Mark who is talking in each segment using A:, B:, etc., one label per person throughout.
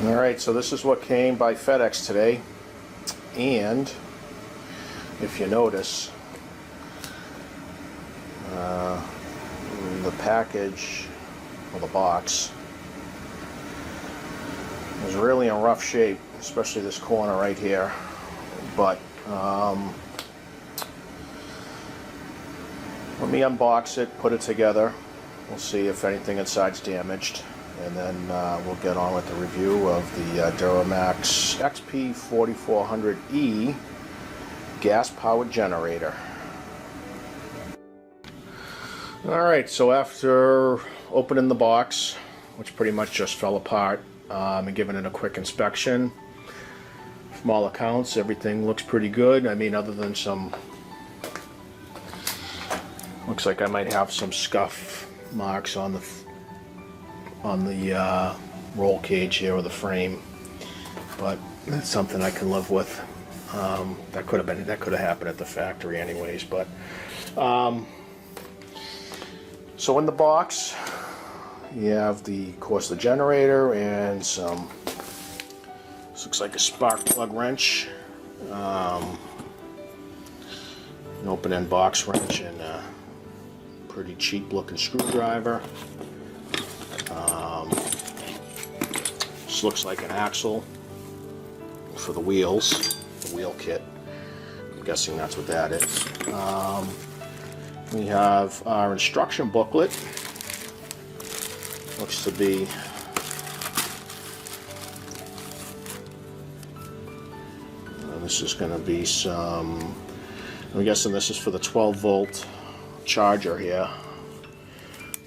A: Alright, so this is what came by FedEx today, and if you notice, the package, or the box, is really in rough shape, especially this corner right here, but let me unbox it, put it together, we'll see if anything inside's damaged, and then we'll get on with the review of the Duromax XP4400E gas-powered generator. Alright, so after opening the box, which pretty much just fell apart, and giving it a quick inspection, from all accounts, everything looks pretty good. I mean, other than some, looks like I might have some scuff marks on the roll cage here, or the frame, but that's something I can live with. That could have happened at the factory anyways. But so in the box you have the, of course, the generator and some, this looks like a spark plug wrench, an open-end box wrench, and a pretty cheap looking screwdriver. This looks like an axle for the wheels, the wheel kit. I'm guessing that's what that is. We have our instruction booklet. Looks to be this is going to be some, I'm guessing this is for the 12-volt charger here.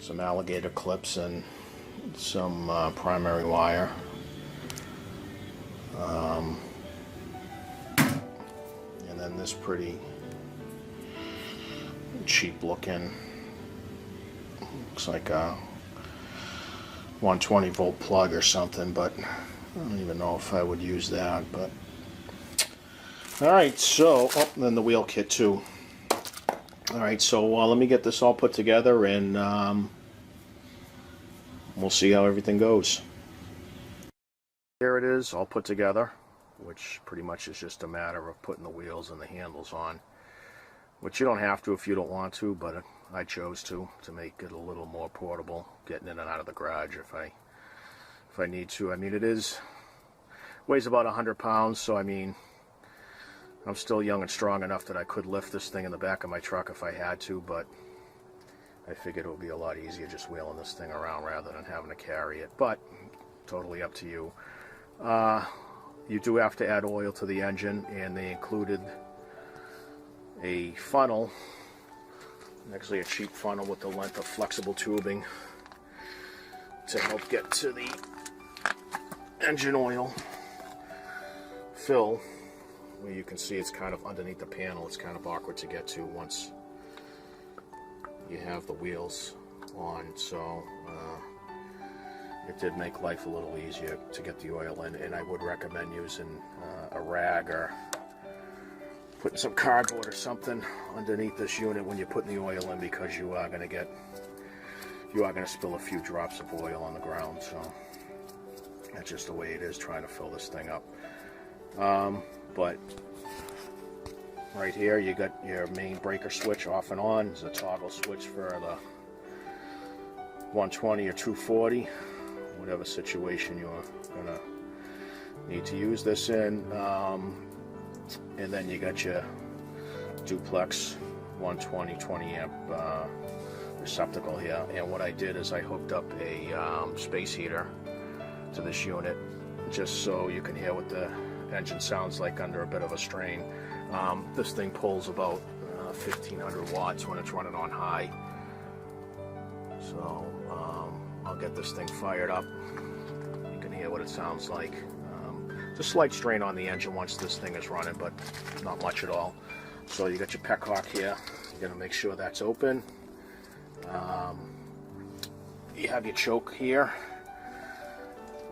A: Some alligator clips and some primary wire. And then this pretty cheap looking, looks like a 120-volt plug or something, but I don't even know if I would use that. But alright, so then the wheel kit too. Alright, so let me get this all put together, and we'll see how everything goes. Here it is, all put together, which pretty much is just a matter of putting the wheels and the handles on, which you don't have to if you don't want to, but I chose to make it a little more portable, getting in and out of the garage if I need to. I mean, weighs about 100 pounds, so I mean, I'm still young and strong enough that I could lift this thing in the back of my truck if I had to, but I figured it would be a lot easier just wheeling this thing around rather than having to carry it. But totally up to you. You do have to add oil to the engine, and they included a funnel, actually a cheap funnel with the length of flexible tubing to help get to the engine oil fill, where you can see it's kind of underneath the panel. It's kind of awkward to get to once you have the wheels on, so it did make life a little easier to get the oil in, and I would recommend using a rag or putting some cardboard or something underneath this unit when you're putting the oil in, because you are going to spill a few drops of oil on the ground. So that's just the way it is trying to fill this thing up. But right here you got your main breaker switch off and on. There's a toggle switch for the 120 or 240, whatever situation you're gonna need to use this in. And then you got your duplex 120 20 amp receptacle here. And what I did is I hooked up a space heater to this unit, just so you can hear what the engine sounds like under a bit of a strain. This thing pulls about 1500 watts when it's running on high. So I'll get this thing fired up. You can hear what it sounds like. It's a slight strain on the engine once this thing is running, but not much at all. So you got your petcock here. You're going to make sure that's open. You have your choke here.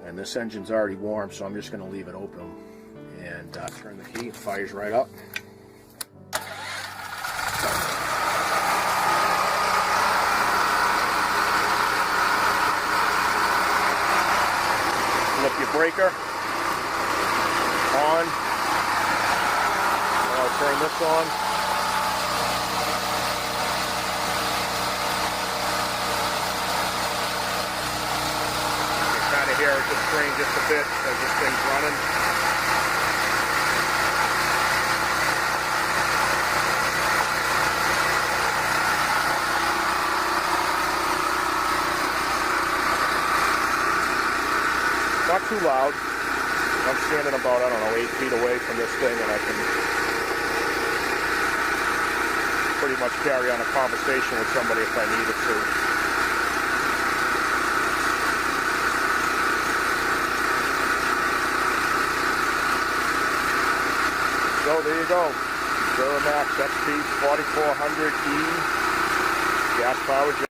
A: And this engine's already warm, so I'm just going to leave it open and turn the key. It fires right up. breaker on. And I'll turn this on. You can kind of hear it just strain just a bit as this thing's running. Not too loud. I'm standing about, I don't know, 8 feet away from this thing, and I can pretty much carry on a conversation with somebody if I needed to. So there you go. Duromax XP4400E gas powered